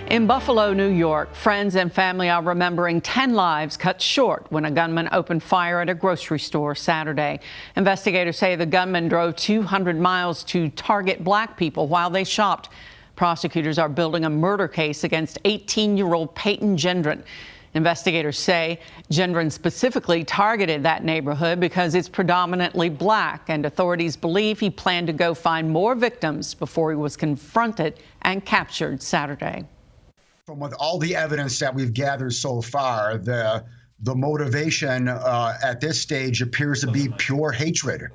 In Buffalo, New York, friends and family are remembering 10 lives cut short when a gunman opened fire at a grocery store Saturday. Investigators say the gunman drove 200 miles to target black people while they shopped. Prosecutors are building a murder case against 18-year-old Peyton Gendron. Investigators say Gendron specifically targeted that neighborhood because it's predominantly black, and authorities believe he planned to go find more victims before he was confronted and captured Saturday. From with all the evidence that we've gathered so far, the motivation at this stage appears to be pure hatred.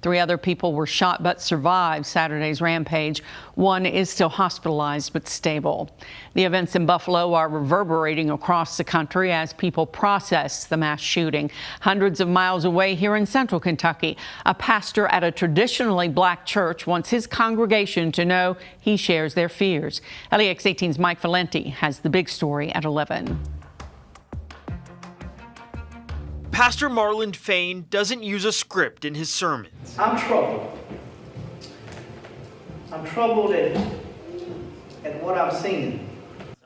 3 other people were shot but survived Saturday's rampage. One is still hospitalized but stable. The events in Buffalo are reverberating across the country as people process the mass shooting. Hundreds of miles away here in central Kentucky, a pastor at a traditionally black church wants his congregation to know he shares their fears. LEX 18's Mike Valenti has the big story at 11. Pastor Marlon Fain doesn't use a script in his sermons. I'm troubled. I'm troubled at what I'm seeing.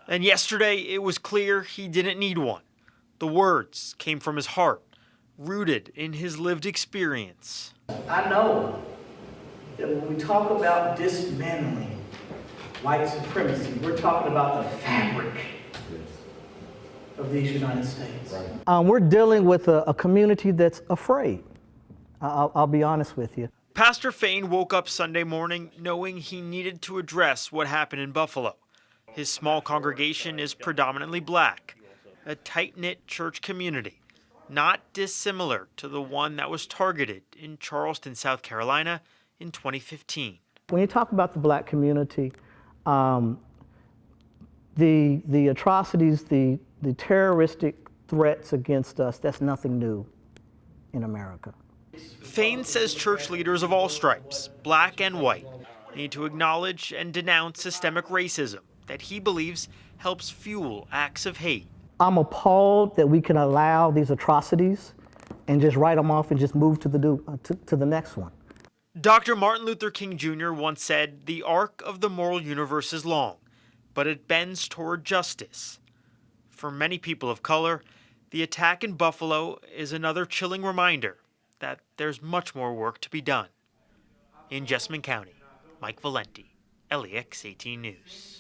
And yesterday, it was clear he didn't need one. The words came from his heart, rooted in his lived experience. I know that when we talk about dismantling white supremacy, we're talking about the fabric of these United States. We're dealing with a community that's afraid. I'll be honest with you. Pastor Fain woke up Sunday morning knowing he needed to address what happened in Buffalo. His small congregation is predominantly black, a tight-knit church community, not dissimilar to the one that was targeted in Charleston, South Carolina in 2015. When you talk about the black community, the atrocities, the terroristic threats against us, that's nothing new in America. Fain says church leaders of all stripes, black and white, need to acknowledge and denounce systemic racism that he believes helps fuel acts of hate. I'm appalled that we can allow these atrocities and just write them off and just move to the next one. Dr. Martin Luther King Jr. once said, "The arc of the moral universe is long, but it bends toward justice." For many people of color, the attack in Buffalo is another chilling reminder that there's much more work to be done. In Jessamine County, Mike Valenti, LEX 18 News.